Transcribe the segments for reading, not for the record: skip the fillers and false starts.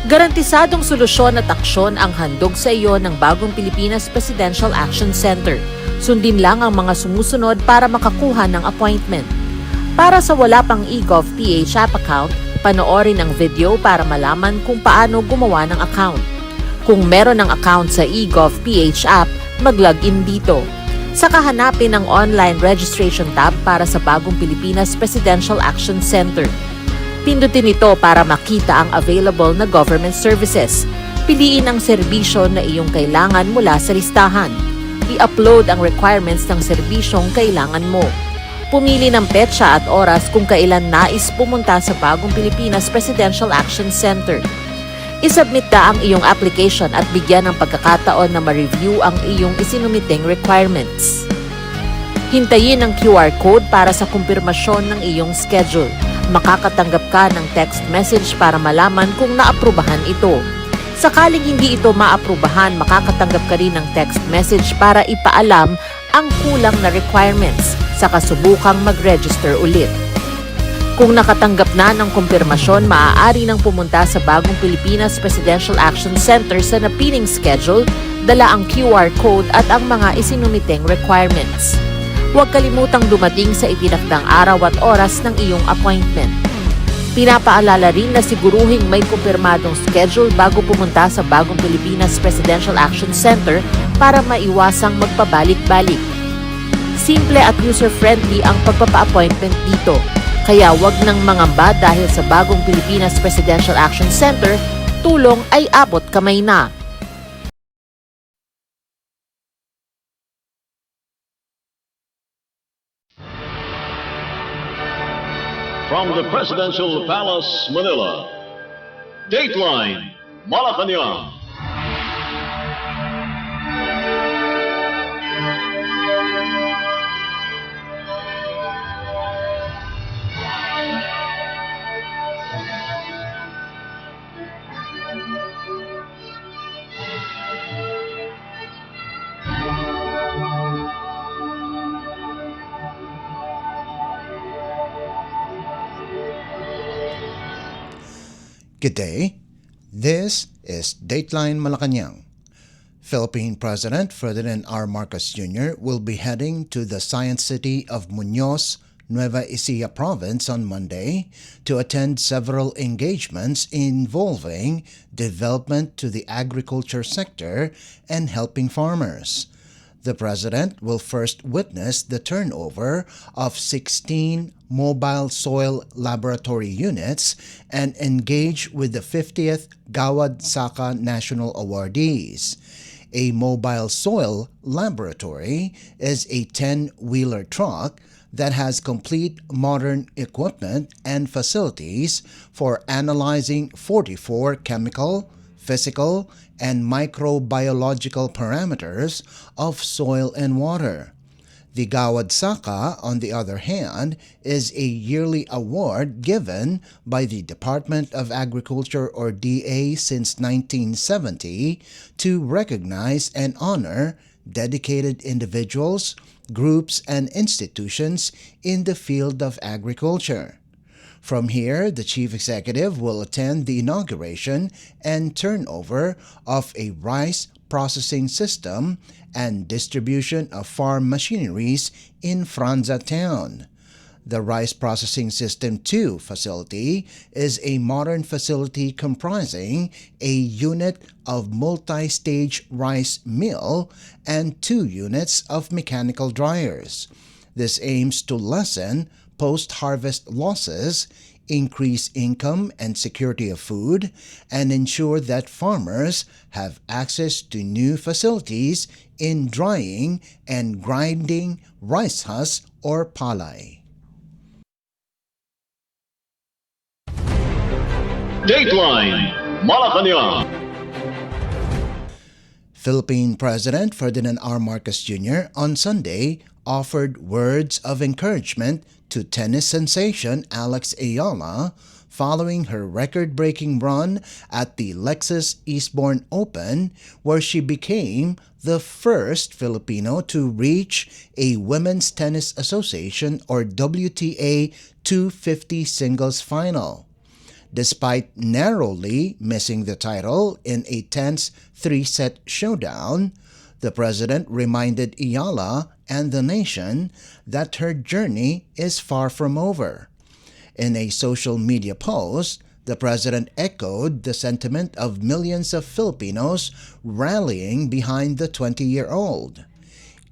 Garantisadong solusyon at aksyon ang handog sa iyo ng bagong Pilipinas Presidential Action Center. Sundin lang ang mga sumusunod para makakuha ng appointment. Para sa wala pang eGov.ph app account, panoorin ang video para malaman kung paano gumawa ng account. Kung meron ng account sa eGov.ph app, mag-login dito. Saka hanapin ang online registration tab para sa bagong Pilipinas Presidential Action Center. Pindutin ito para makita ang available na government services. Piliin ang serbisyo na iyong kailangan mula sa listahan. I-upload ang requirements ng serbisyong kailangan mo. Pumili ng petsa at oras kung kailan nais pumunta sa bagong Pilipinas Presidential Action Center. I-submit ang iyong application at bigyan ng pagkakataon na ma-review ang iyong isinumiting requirements. Hintayin ang QR code para sa kumpirmasyon ng iyong schedule. Makakatanggap ka ng text message para malaman kung naaprubahan ito. Sakaling hindi ito maaprubahan, makakatanggap ka rin ng text message para ipaalam ang kulang na requirements sa kasubukang mag-register ulit. Kung nakatanggap na ng kumpirmasyon, maaari nang pumunta sa bagong Pilipinas Presidential Action Center sa napiling schedule, dala ang QR code at ang mga isinumiteng requirements. Huwag kalimutang dumating sa itinakdang araw at oras ng iyong appointment. Pinapaalala rin na siguruhing may kumpirmadong schedule bago pumunta sa bagong Pilipinas Presidential Action Center para maiwasang magpabalik-balik. Simple at user-friendly ang pagpapa-appointment dito. Kaya huwag nang mangamba dahil sa bagong Pilipinas Presidential Action Center, tulong ay abot kamay na. From the Presidential Palace, Manila, Dateline, Malacanang. Good day. This is Dateline Malacanang. Philippine President Ferdinand R. Marcos Jr. will be heading to the Science City of Muñoz, Nueva Ecija Province on Monday to attend several engagements involving development to the agriculture sector and helping farmers. The President will first witness the turnover of 16 mobile soil laboratory units and engage with the 50th Gawad Saka National Awardees. A mobile soil laboratory is a 10-wheeler truck that has complete modern equipment and facilities for analyzing 44 chemical, physical, and microbiological parameters of soil and water. The Gawad Saka, on the other hand, is a yearly award given by the Department of Agriculture or DA since 1970 to recognize and honor dedicated individuals, groups, and institutions in the field of agriculture. From here, the Chief Executive will attend the inauguration and turnover of a rice processing system and distribution of farm machineries in Franza Town. The Rice Processing System 2 facility is a modern facility comprising a unit of multi-stage rice mill and 2 units of mechanical dryers. This aims to lessen post-harvest losses, increase income and security of food, and ensure that farmers have access to new facilities in drying and grinding rice husk or palay. Dateline, Malacanang. Philippine President Ferdinand R. Marcos Jr. on Sunday offered words of encouragement to tennis sensation Alex Ayala following her record-breaking run at the Lexus Eastbourne Open, where she became the first Filipino to reach a Women's Tennis Association or WTA 250 singles final. Despite narrowly missing the title in a tense three-set showdown, the president reminded Ayala and the nation that her journey is far from over. In a social media post, the president echoed the sentiment of millions of Filipinos rallying behind the 20-year-old.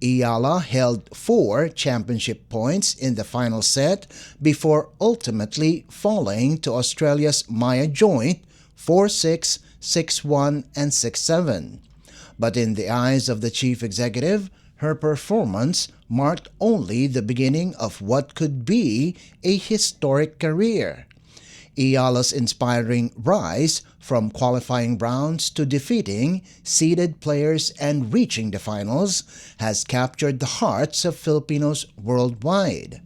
Ayala held 4 championship points in the final set before ultimately falling to Australia's Maya Joint 4-6, 6-1, and 6-7. But in the eyes of the chief executive, her performance marked only the beginning of what could be a historic career. Ayala's inspiring rise from qualifying rounds to defeating seeded players and reaching the finals has captured the hearts of Filipinos worldwide.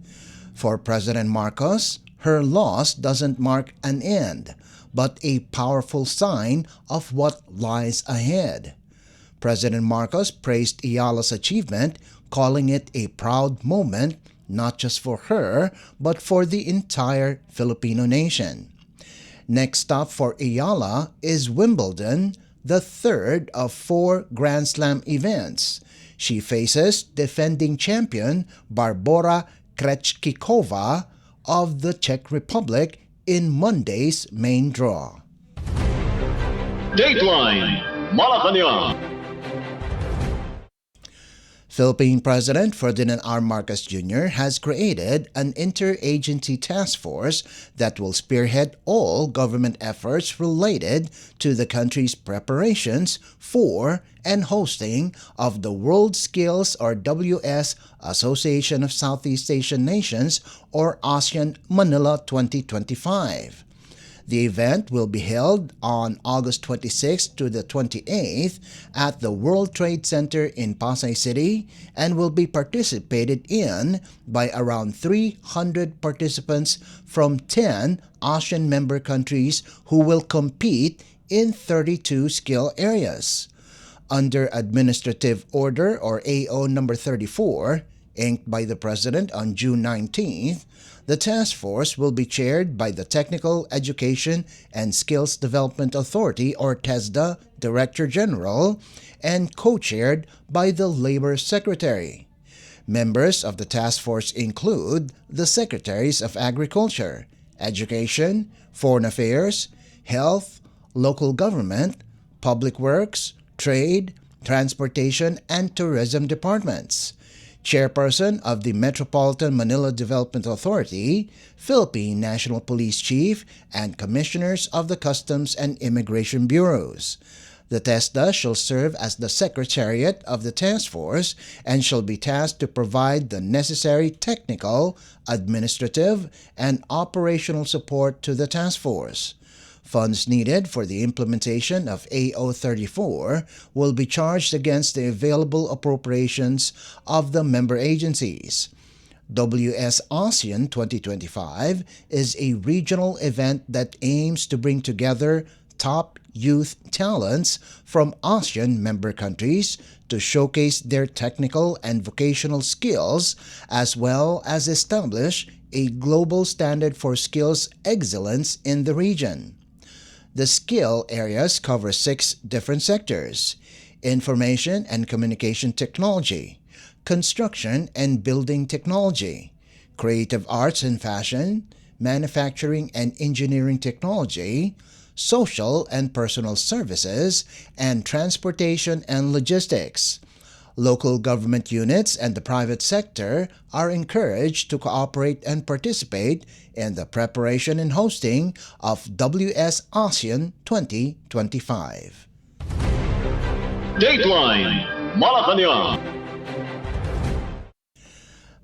For President Marcos, her loss doesn't mark an end, but a powerful sign of what lies ahead. President Marcos praised Ayala's achievement, calling it a proud moment not just for her, but for the entire Filipino nation. Next stop for Ayala is Wimbledon, the third of 4 Grand Slam events. She faces defending champion Barbora Krejcikova of the Czech Republic in Monday's main draw. Dateline Malacanang. Philippine President Ferdinand R. Marcos Jr. has created an interagency task force that will spearhead all government efforts related to the country's preparations for and hosting of the World Skills or WS Association of Southeast Asian Nations or ASEAN Manila 2025. The event will be held on August 26th to the 28th at the World Trade Center in Pasay City and will be participated in by around 300 participants from 10 ASEAN member countries who will compete in 32 skill areas. Under Administrative Order or AO number 34, inked by the President on June 19th, the task force will be chaired by the Technical Education and Skills Development Authority or TESDA Director General and co-chaired by the Labor Secretary. Members of the task force include the Secretaries of Agriculture, Education, Foreign Affairs, Health, Local Government, Public Works, Trade, Transportation, and Tourism Departments. Chairperson of the Metropolitan Manila Development Authority, Philippine National Police Chief, and Commissioners of the Customs and Immigration Bureaus. The TESDA shall serve as the secretariat of the task force and shall be tasked to provide the necessary technical, administrative, and operational support to the task force. Funds needed for the implementation of AO 34 will be charged against the available appropriations of the member agencies. WS ASEAN 2025 is a regional event that aims to bring together top youth talents from ASEAN member countries to showcase their technical and vocational skills as well as establish a global standard for skills excellence in the region. The skill areas cover 6 different sectors: information and communication technology, construction and building technology, creative arts and fashion, manufacturing and engineering technology, social and personal services, and transportation and logistics. Local government units and the private sector are encouraged to cooperate and participate in the preparation and hosting of WS ASEAN 2025. Dateline Malacanang.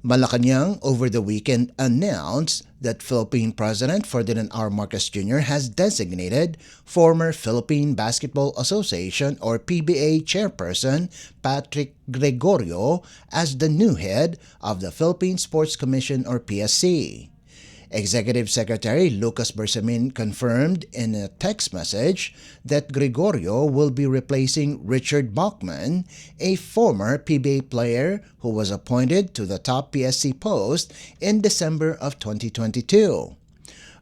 Malacanang over the weekend announced that Philippine President Ferdinand R. Marcos Jr. has designated former Philippine Basketball Association or PBA chairperson Patrick Gregorio as the new head of the Philippine Sports Commission or PSC. Executive Secretary Lucas Bersamin confirmed in a text message that Gregorio will be replacing Richard Bachman, a former PBA player who was appointed to the top PSC post in December of 2022.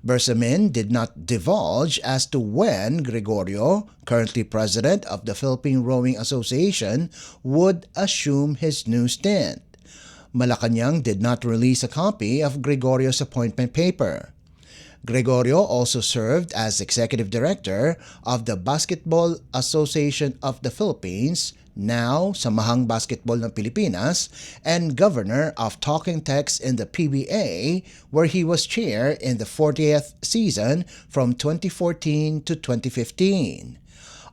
Bersamin did not divulge as to when Gregorio, currently president of the Philippine Rowing Association, would assume his new stint. Malacanang did not release a copy of Gregorio's appointment paper. Gregorio also served as executive director of the Basketball Association of the Philippines, now Samahang Basketball ng Pilipinas, and governor of Talking Text in the PBA, where he was chair in the 40th season from 2014 to 2015.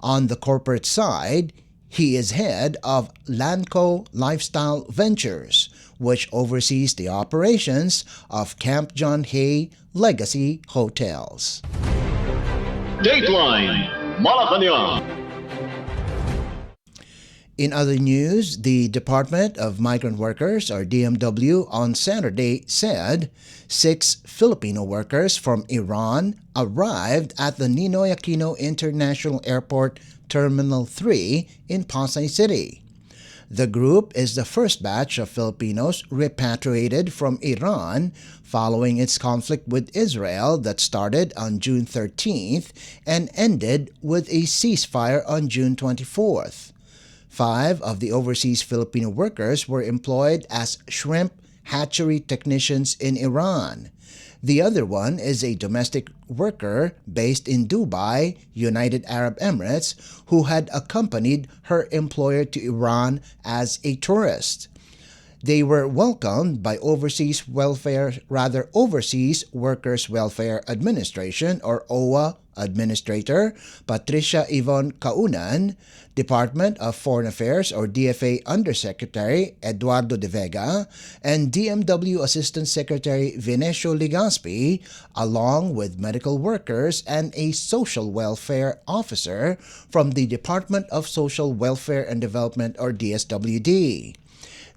On the corporate side, he is head of Lanco Lifestyle Ventures, which oversees the operations of Camp John Hay Legacy Hotels. Dateline Malacanang. In other news, the Department of Migrant Workers, or DMW, on Saturday said 6 Filipino workers from Iran arrived at the Ninoy Aquino International Airport Terminal 3 in Pasay City. The group is the first batch of Filipinos repatriated from Iran following its conflict with Israel that started on June 13th and ended with a ceasefire on June 24th. 5 of the overseas Filipino workers were employed as shrimp hatchery technicians in Iran. The other one is a domestic worker based in Dubai, United Arab Emirates, who had accompanied her employer to Iran as a tourist. They were welcomed by Overseas Workers Welfare Administration, or OWA Administrator Patricia Yvonne Kaunan, Department of Foreign Affairs or DFA Undersecretary Eduardo De Vega, and DMW Assistant Secretary Venecio Legaspi, along with medical workers and a social welfare officer from the Department of Social Welfare and Development or DSWD.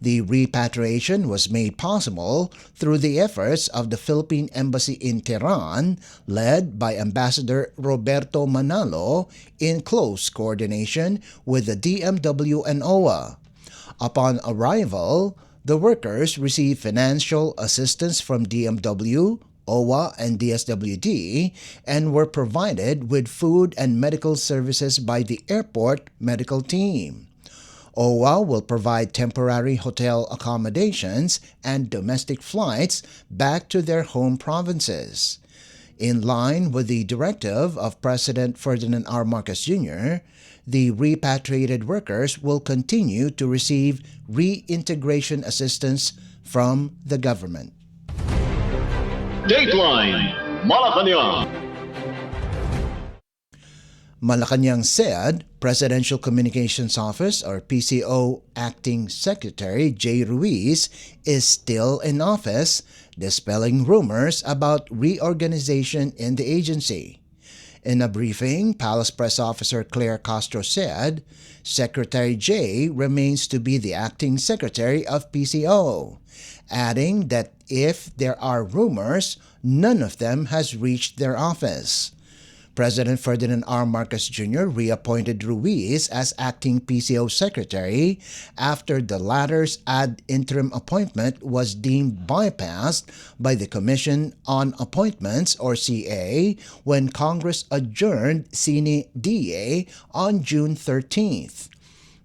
The repatriation was made possible through the efforts of the Philippine Embassy in Tehran, led by Ambassador Roberto Manalo, in close coordination with the DMW and OWA. Upon arrival, the workers received financial assistance from DMW, OWA, and DSWD, and were provided with food and medical services by the airport medical team. OWA will provide temporary hotel accommodations and domestic flights back to their home provinces. In line with the directive of President Ferdinand R. Marcos Jr., the repatriated workers will continue to receive reintegration assistance from the government. Dateline Malacanang. Malacanang said Presidential Communications Office or PCO Acting Secretary Jay Ruiz is still in office, dispelling rumors about reorganization in the agency. In a briefing, Palace Press Officer Claire Castro said Secretary Jay remains to be the acting secretary of PCO, adding that if there are rumors, none of them has reached their office. President Ferdinand R. Marcos Jr. reappointed Ruiz as acting PCO secretary after the latter's ad interim appointment was deemed bypassed by the Commission on Appointments or CA when Congress adjourned Sine Die on June 13th.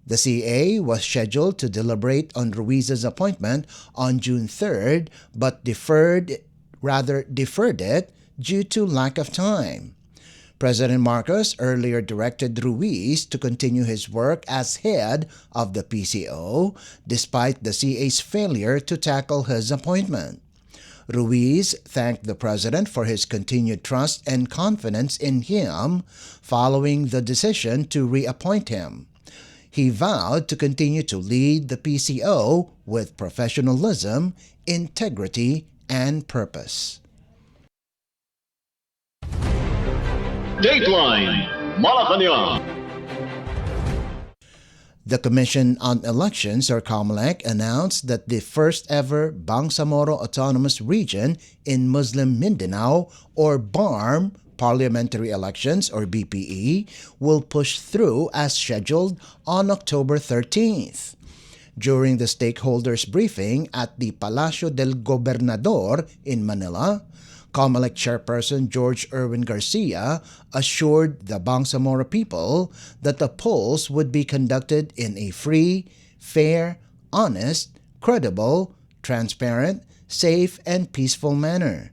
The CA was scheduled to deliberate on Ruiz's appointment on June 3rd but deferred it due to lack of time. President Marcos earlier directed Ruiz to continue his work as head of the PCO despite the CA's failure to tackle his appointment. Ruiz thanked the president for his continued trust and confidence in him following the decision to reappoint him. He vowed to continue to lead the PCO with professionalism, integrity, and purpose. Dateline Malacanang. The Commission on Elections, or COMELEC, announced that the first-ever Bangsamoro Autonomous Region in Muslim Mindanao, or BARM, parliamentary elections, or BPE, will push through as scheduled on October 13th. During the stakeholders' briefing at the Palacio del Gobernador in Manila, COMELEC Chairperson George Erwin Garcia assured the Bangsamoro people that the polls would be conducted in a free, fair, honest, credible, transparent, safe, and peaceful manner.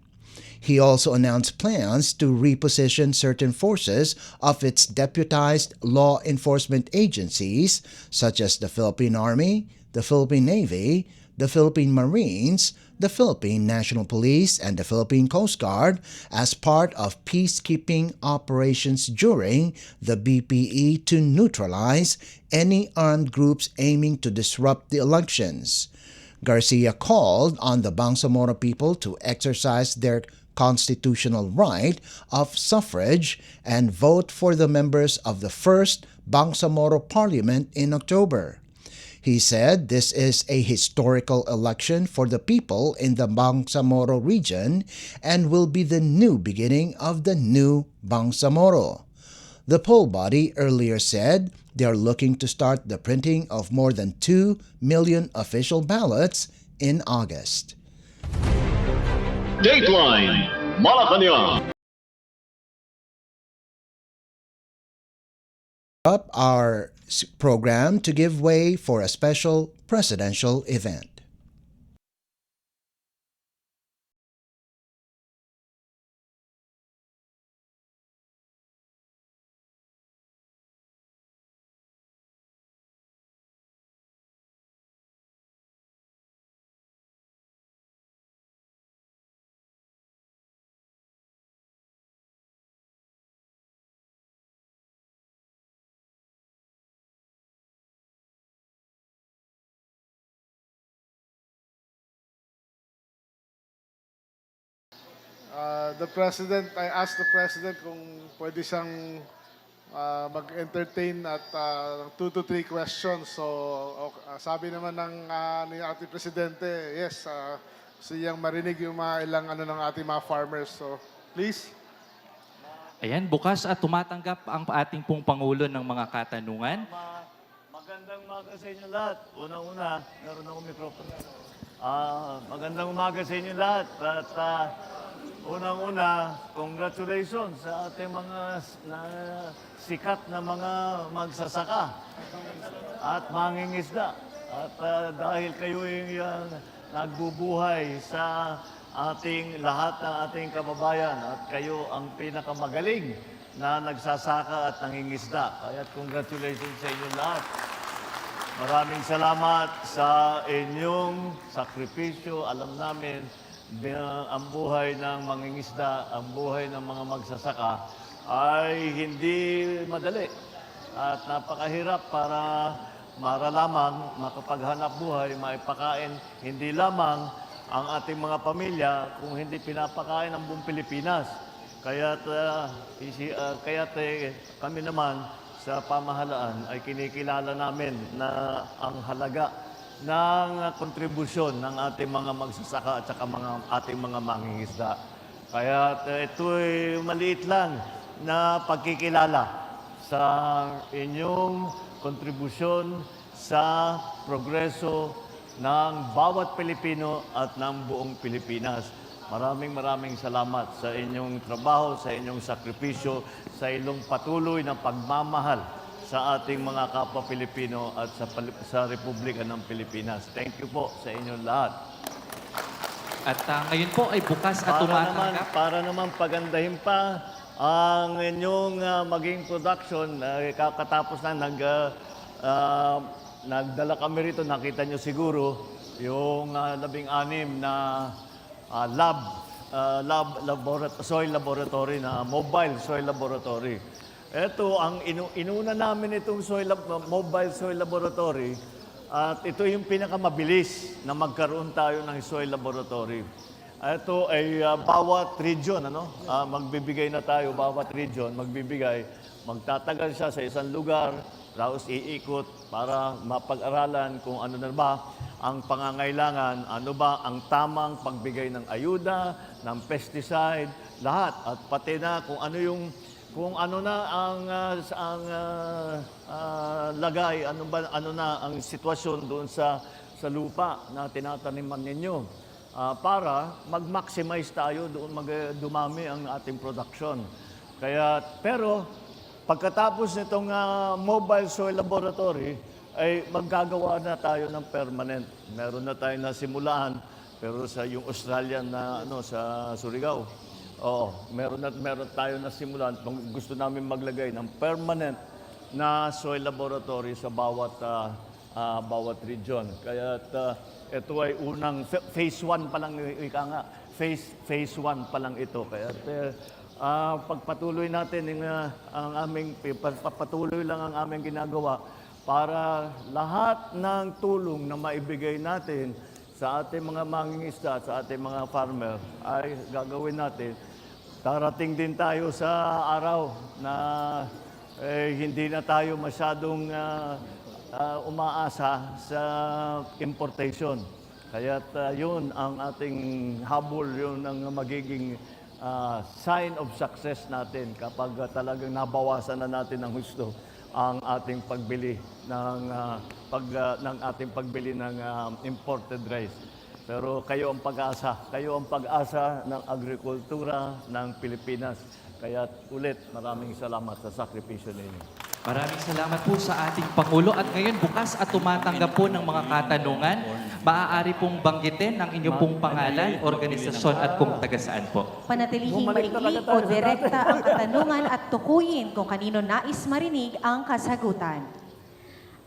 He also announced plans to reposition certain forces of its deputized law enforcement agencies, such as the Philippine Army, the Philippine Navy, the Philippine Marines, the Philippine National Police, and the Philippine Coast Guard as part of peacekeeping operations during the BPE to neutralize any armed groups aiming to disrupt the elections. Garcia called on the Bangsamoro people to exercise their constitutional right of suffrage and vote for the members of the first Bangsamoro Parliament in October. He said this is a historical election for the people in the Bangsamoro region and will be the new beginning of the new Bangsamoro. The poll body earlier said they are looking to start the printing of more than 2 million official ballots in August. Dateline Malacanang. Up our program to give way for a special presidential event. I asked the President kung pwede siyang mag-entertain at 2 to 3 questions. So, sabi naman ni ating Presidente, yes, gusto niyang marinig yung mga ilang ng ating mga farmers. So, please. Ayan, bukas at tumatanggap ang ating pong Pangulo ng mga katanungan. Magandang umaga sa inyo lahat. Una-una, meron akong mikropono. Magandang umaga sa inyo lahat. At unang-una, congratulations sa ating mga sikat na mga magsasaka at mangingisda. At dahil kayo yung nagbubuhay sa ating lahat ng ating kababayan at kayo ang pinakamagaling na nagsasaka at nangingisda. Kaya congratulations sa inyo lahat. Maraming salamat sa inyong sakripisyo. Alam namin, ang buhay ng mangingisda, ang buhay ng mga magsasaka ay hindi madali at napakahirap para lamang makapaghanap buhay, maipakain hindi lamang ang ating mga pamilya kung hindi pinapakain ang buong Pilipinas. Kaya't kami naman sa pamahalaan ay kinikilala namin na ang halaga ng kontribusyon ng ating mga magsasaka at saka ating mga mangingisda. Kaya ito'y maliit lang na pagkikilala sa inyong kontribusyon sa progreso ng bawat Pilipino at ng buong Pilipinas. Maraming salamat sa inyong trabaho, sa inyong sakripisyo, sa inyong patuloy na pagmamahal sa ating mga kapwa Pilipino at sa Republika ng Pilipinas. Thank you po sa inyong lahat. At ngayon po ay bukas at tumatanggap. Para naman pagandahin pa ang inyong maging production, kakatapos na nagdala kami rito, nakita nyo siguro, yung 16 na soil laboratory na mobile soil laboratory. Ito, ang inuna namin itong mobile soil laboratory at ito yung pinakamabilis na magkaroon tayo ng soil laboratory. Ito ay bawat region, magbibigay na tayo, bawat region, magtatagal siya sa isang lugar, tapos iikot para mapag-aralan kung ano na ba ang pangangailangan, ano ba ang tamang pagbigay ng ayuda, ng pesticide, lahat. At pati na kung ano na ang lagay, ano na ang sitwasyon doon sa lupa na tinataniman ninyo. para mag-maximize tayo doon dumami ang ating production. Pero pagkatapos nitong mobile soil laboratory, ay maggagawa na tayo ng permanent. Meron na tayo nasimulaan, pero sa yung Australian na sa Surigao. Meron tayo nasimulaan. Gusto namin maglagay ng permanent na soil laboratory sa bawat region. Kaya ito ay unang phase 1 pa lang, phase 1 pa lang ito. Kaya pagpatuloy natin pagpatuloy lang ang aming ginagawa para lahat ng tulong na maibigay natin sa ating mga mangingisda, sa ating mga farmer ay gagawin natin. Darating din tayo sa araw na hindi na tayo masyadong umaasa sa importation. Kaya't yun ang ating habol, yun ang magiging sign of success natin kapag talagang nabawasan na natin ng husto ang ating pagbili ng imported rice. Pero kayo ang pag-asa ng agrikultura ng Pilipinas. Kaya ulit, maraming salamat sa sakripisyo ninyo. Maraming salamat po sa ating Pangulo. At ngayon, bukas at tumatanggap po ng mga katanungan. Maaari pong banggitin ang inyong pong pangalan, organisasyon at kung taga saan po. Panatilihing Bumalik maikli talaga o tayo sa direkta ang katanungan at tukuyin kung kanino nais marinig ang kasagutan.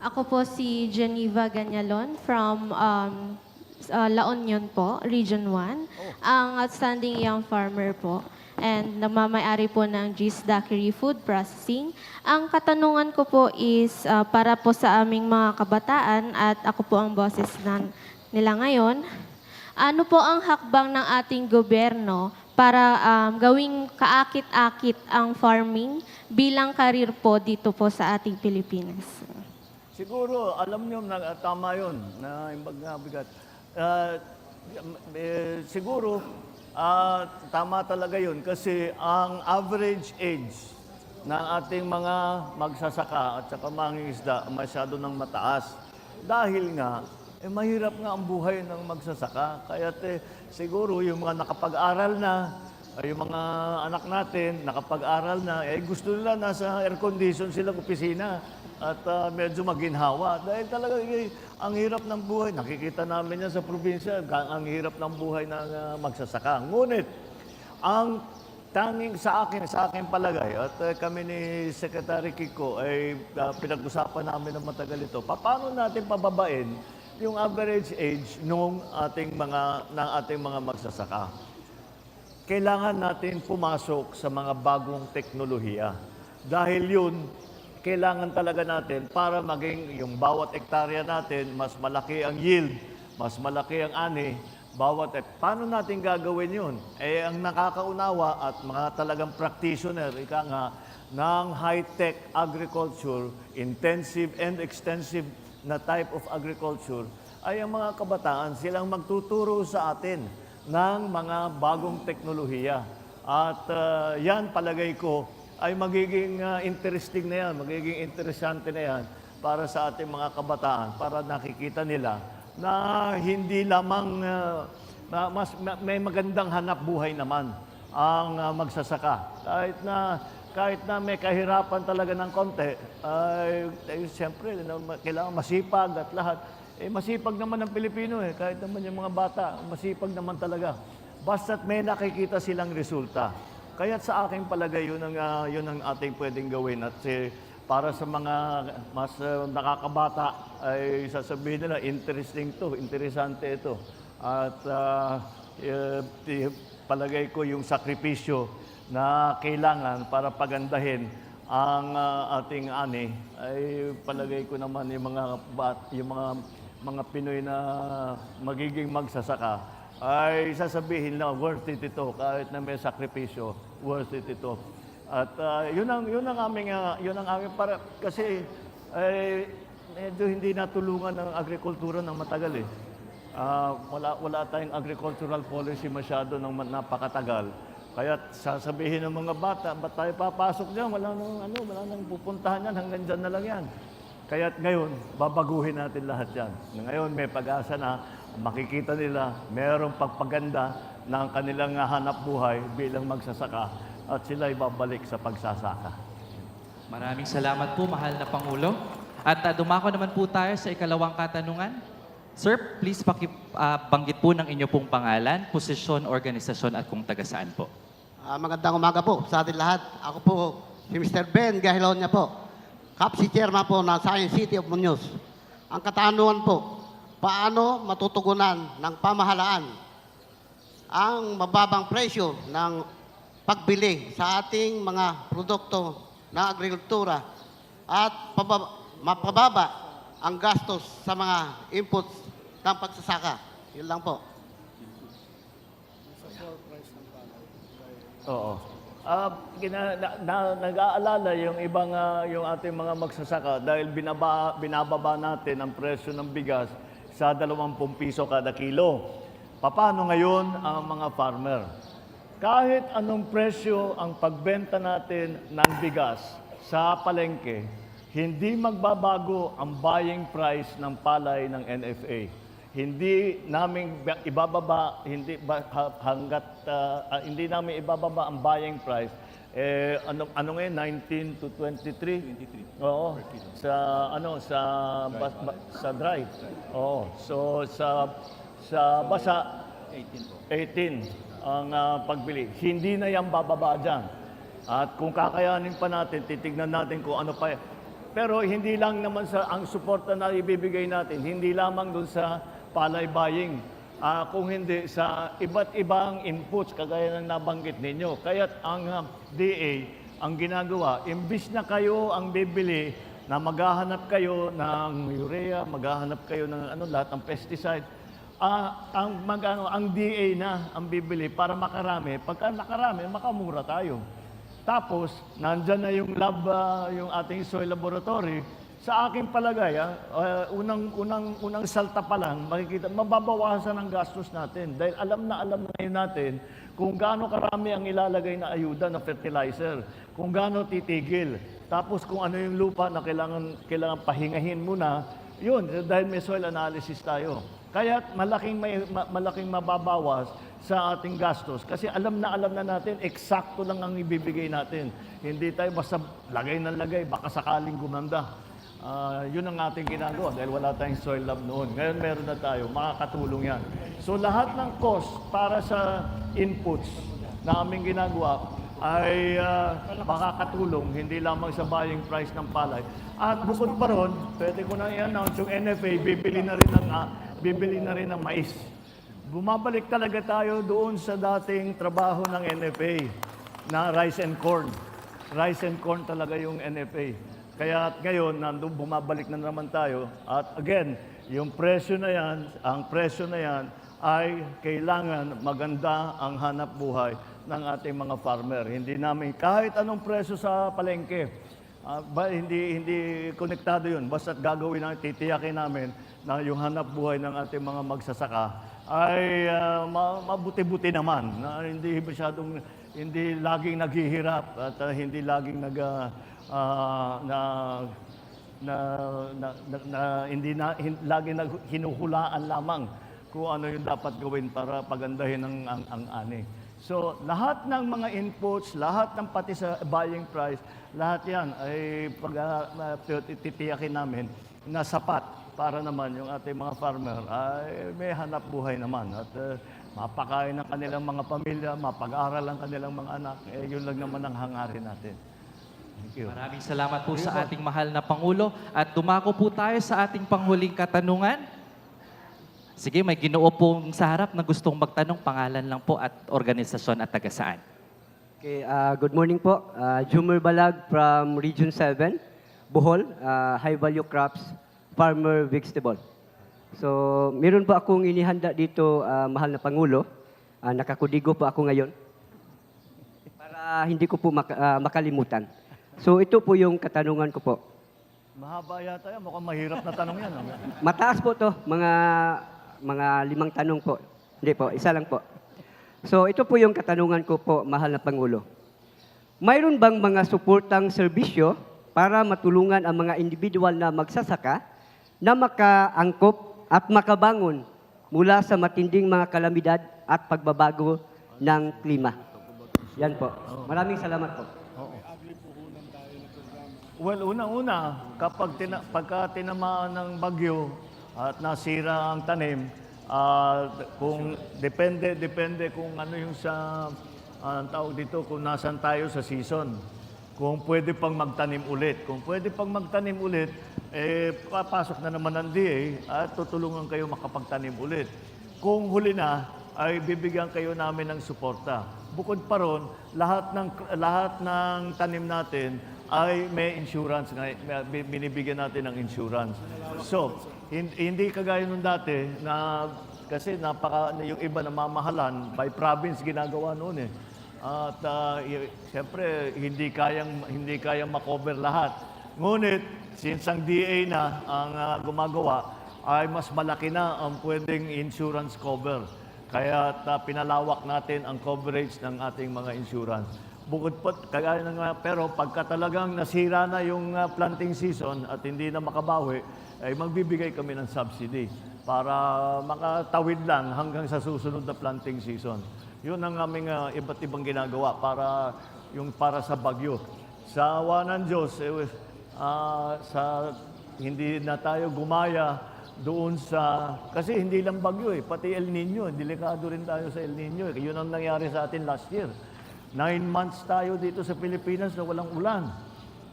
Ako po si Geneva Ganyalon from La Union po, Region 1. Ang outstanding young farmer po. And namamayari po ng G's Daiquiri Food Processing. Ang katanungan ko po is para po sa aming mga kabataan at ako po ang boses nila ngayon. Ano po ang hakbang ng ating gobyerno para gawing kaakit-akit ang farming bilang karir po dito po sa ating Pilipinas? Siguro, alam nyo na tama yun, na bigat. Siguro, tama talaga yun kasi ang average age ng ating mga magsasaka at saka mangingisda masyado nang mataas. Dahil nga, mahirap nga ang buhay ng magsasaka. Kaya siguro yung mga nakapag-aral na, yung mga anak natin, nakapag-aral na, gusto nila nasa air condition silang opisina at medyo maginhawa. Dahil talaga ang hirap ng buhay. Nakikita namin yan sa probinsya, ang hirap ng buhay ng magsasaka. Ngunit, ang tanging sa akin palagay, at kami ni Secretary Kiko ay pinag-usapan namin ng matagal ito, paano natin pababain yung average age ng ating mga magsasaka? Kailangan natin pumasok sa mga bagong teknolohiya. Dahil yun, kailangan talaga natin para maging yung bawat hektarya natin, mas malaki ang yield, mas malaki ang ani, paano natin gagawin yun? Ang nakakaunawa at mga talagang practitioner, ng high-tech agriculture, intensive and extensive na type of agriculture, ay ang mga kabataan, silang magtuturo sa atin ng mga bagong teknolohiya. At yan, palagay ko, ay magiging interesting na yan, magiging interesante na yan para sa ating mga kabataan, para nakikita nila na hindi lamang may magandang hanap buhay naman ang magsasaka. Kahit na may kahirapan talaga ng konti, siyempre, kailangan masipag at lahat. Masipag naman ang Pilipino kahit naman yung mga bata, masipag naman talaga. Basta't may nakikita silang resulta. Kaya sa aking palagay, yun ang ating pwedeng gawin. At para sa mga mas nakakabata, ay sasabihin nila, interesante ito. At palagay ko yung sakripisyo na kailangan para pagandahin ang ating ani, ay palagay ko naman yung mga Pinoy na magiging magsasaka, ay sasabihin na worth it ito, kahit na may sakripisyo, worth it ito. At yun ang aming para kasi medyo hindi natulungan ng agrikultura ng matagal wala tayong agricultural policy masyado ng napakatagal. Kaya sasabihin ng mga bata, ba't tayo papasok diyan? Wala nang pupuntahan yan, hanggang diyan na lang yan. Kaya't ngayon, babaguhin natin lahat yan. Ngayon, may pag-asa na makikita nila mayroong pagpaganda ng kanilang hanap buhay bilang magsasaka at sila babalik sa pagsasaka. Maraming salamat po, mahal na Pangulo. At dumako naman po tayo sa ikalawang katanungan. Sir, please banggit po ng inyo pong pangalan, posisyon, organisasyon at kung taga saan po. Magandang umaga po sa atin lahat. Ako po si Mr. Ben Gahilonia po. CAPC Chairman po ng Science City of Muñoz. Ang katanungan po, paano matutugunan ng pamahalaan ang mababang presyo ng pagbili sa ating mga produkto na agrikultura at mapababa ang gastos sa mga inputs ng pagsasaka. Yun lang po. Oo. Nag-aalala yung ibang yung ating mga magsasaka dahil binababa natin ang presyo ng bigas sa 20 piso kada kilo. Paano ngayon ang mga farmer? Kahit anong presyo ang pagbenta natin ng bigas sa palengke, hindi magbabago ang buying price ng palay ng NFA. Hindi namin ibababa, hindi namin ibababa ang buying price. Ano ngayon 19 to 23? Oo. Sa dry. Oo. So sa basa 18 ang pagbili. Hindi na yan bababa diyan. At kung kakayanin pa natin, titignan natin kung ano pa. Pero hindi lang naman ang suporta na ibibigay natin, hindi lamang doon sa palay buying, kung hindi sa iba't ibang inputs kagaya ng nabanggit ninyo. Kaya't ang DA, ang ginagawa, imbis na kayo ang bibili, na maghahanap kayo ng urea, maghahanap kayo ng lahat ng pesticide, ang DA na ang bibili para makarami. Pagka nakarami, makamura tayo. Tapos, nandyan na yung lab, yung ating soil laboratory. Sa aking palagay, unang salta pa lang, makikita, mababawasan ang gastos natin. Dahil alam na ngayon natin kung gaano karami ang ilalagay na ayuda na fertilizer, kung gaano titigil. Tapos kung ano yung lupa na kailangan pahingahin muna, yun, dahil may soil analysis tayo. Kaya malaking mababawas sa ating gastos. Kasi alam na natin, eksakto lang ang ibibigay natin. Hindi tayo basta lagay ng lagay, baka sakaling gumanda. Yun ang ating ginagawa dahil wala tayong soil lab noon. Ngayon meron na tayo, makakatulong yan. So lahat ng cost para sa inputs na aming ginagawa ay makakatulong, hindi lamang sa buying price ng palay. At bukod pa ron, pwede ko na i-announce yung NFA, bibili na rin ng mais. Bumabalik talaga tayo doon sa dating trabaho ng NFA na rice and corn. Rice and corn talaga yung NFA. Kaya ngayon, bumabalik na naman tayo. At again, yung presyo na yan, ang presyo na yan ay kailangan maganda ang hanap buhay ng ating mga farmer. Hindi namin, kahit anong presyo sa palengke, hindi konektado yun. Basta gagawin namin, titiyakin namin na yung hanap buhay ng ating mga magsasaka ay mabuti-buti naman. Na hindi masyadong, hindi laging naghihirap at hindi laging hindi lagi hinuhulaan lamang kung ano yung dapat gawin para pagandahin ang ani. So, lahat ng mga inputs, lahat ng pati sa buying price, lahat yan ay titiyakin namin na sapat para naman yung ating mga farmer ay may hanap buhay naman at mapakain ng kanilang mga pamilya, mapag-aral ang kanilang mga anak. Yun lang naman ang hangarin natin. Maraming salamat po sa ating mahal na Pangulo. At dumako po tayo sa ating panghuling katanungan. Sige, may ginoo pong sa harap na gustong magtanong. Pangalan lang po at organisasyon at taga saan. Okay, good morning po. Jumer Balag from Region 7, Bohol, High Value Crops, Farmer Vegetable. So, meron po akong inihanda dito, mahal na Pangulo. Nakakudigo po ako ngayon para hindi ko po makalimutan. So ito po yung katanungan ko po. Mahaba yata yan. Mukhang mahirap na tanong yan. Mataas po to, mga 5 tanong po. Hindi po, isa lang po. So ito po yung katanungan ko po, mahal na Pangulo. Mayroon bang mga suportang serbisyo para matulungan ang mga individual na magsasaka na makaangkop at makabangon mula sa matinding mga kalamidad at pagbabago ng klima. Yan po. Maraming salamat po. Well, unang-una, pagka tinamaan ng bagyo at nasira ang tanim, kung depende kung ano yung sa ang tawag dito, kung nasan tayo sa season. Kung pwede pang magtanim ulit. Kung pwede pang magtanim ulit, papasok na naman ng DA at tutulungan kayo makapagtanim ulit. Kung huli na, ay bibigyan kayo namin ng suporta. Bukod pa ron, lahat ng tanim natin ay may insurance, binibigyan natin ng insurance. So, hindi kagaya nung dati na kasi yung iba namamahalan, by province ginagawa noon eh. At siyempre, hindi kayang makover lahat. Ngunit, since ang DA na ang gumagawa, ay mas malaki na ang pwedeng insurance cover. Kaya pinalawak natin ang coverage ng ating mga insurance. Bukod pa, pero pagka talagang nasira na yung planting season at hindi na makabawi, ay magbibigay kami ng subsidy para makatawid lang hanggang sa susunod na planting season. Yun ang aming iba't ibang ginagawa para sa bagyo. Sa awa ng Diyos, hindi na tayo gumaya doon kasi hindi lang bagyo pati El Nino, delikado rin tayo sa El Nino. Yun ang nangyari sa atin last year. 9 months tayo dito sa Pilipinas na walang ulan.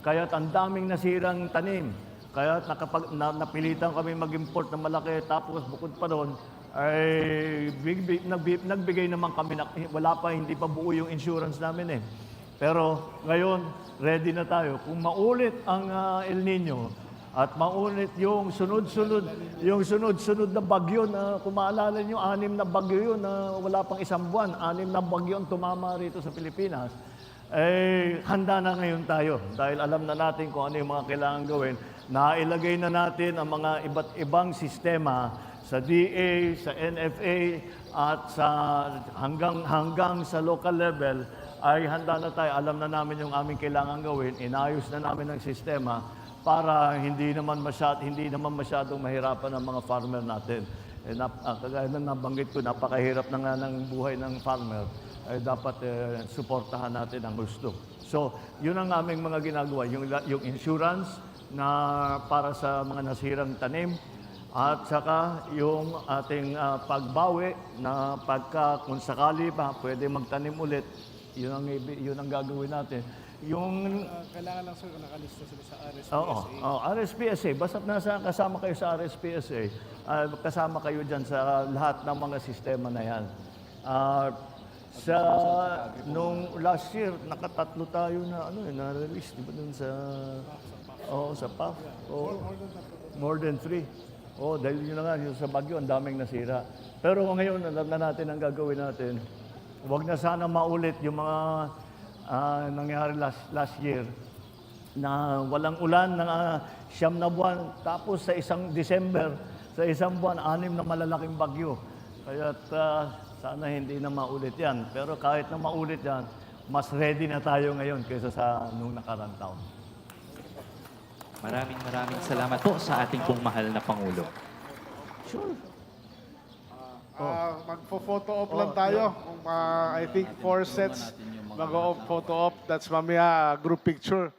Kaya't ang daming nasirang tanim. Kaya napilitan kami mag-import na malaki. Tapos bukod pa doon, ay nagbigay naman kami hindi pa buo yung insurance namin eh. Pero ngayon, ready na tayo. Kung maulit ang El Nino at maulit yung sunod-sunod na bagyo na kung maalala nyo, 6 na bagyo yun na wala pang isang buwan, 6 na bagyo ang tumama rito sa Pilipinas, handa na ngayon tayo dahil alam na natin kung ano yung mga kailangan gawin. Nailagay na natin ang mga iba't ibang sistema sa DA, sa NFA at hanggang sa local level ay handa na tayo. Alam na namin yung aming kailangan gawin. Inayos na namin ang sistema para hindi naman masyadong mahirapan ang mga farmer natin. Kagaya na nabanggit ko, napakahirap na nga ng buhay ng farmer. Ay dapat suportahan natin ang gusto. So, yun ang aming mga ginagawa. Yung insurance na para sa mga nasirang tanim, at saka yung ating pagbawi na kung sakali pa pwede magtanim ulit, yun ang gagawin natin. Kailangan lang sir kung nakalista sila sa RSPSA. Oo, RSPSA. Basta kasama kayo sa RSPSA, kasama kayo dyan sa lahat ng mga sistema na yan. Nung last year, nakatatlo tayo na-release, di ba dun sa PAF? More than 3. Dahil yun na nga, yung sa bagyo, ang daming nasira. Pero ngayon, alam na natin ang gagawin natin. Huwag na sana maulit yung mga nangyari last year na walang ulan ng 9 na buwan. Tapos sa isang December, sa isang buwan, 6 na malalaking bagyo. Kaya sana hindi na maulit yan. Pero kahit na maulit yan, mas ready na tayo ngayon kaysa sa nung nakarang taon. Maraming salamat po sa ating pong mahal na Pangulo. Sure. Magpo-photo op lang tayo. I think 4 sets mag-photo op. That's mamaya group picture.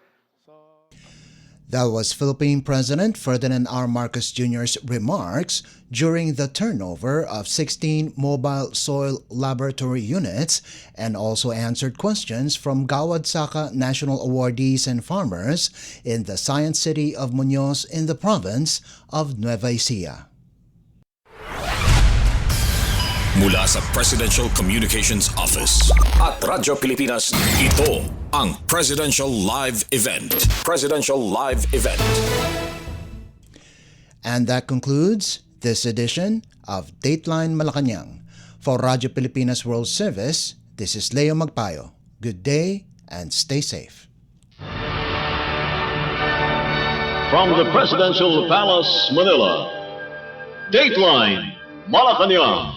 That was Philippine President Ferdinand R. Marcos Jr.'s remarks during the turnover of 16 mobile soil laboratory units and also answered questions from Gawad Saka National Awardees and farmers in the Science City of Muñoz in the province of Nueva Ecija. Mula sa Presidential Communications Office at Radyo Pilipinas, ito ang Presidential Live Event. Presidential Live Event. And that concludes this edition of Dateline Malacanang. For Radyo Pilipinas World Service, this is Leo Magpayo. Good day and stay safe. From the Presidential Palace, Manila, Dateline Malacanang.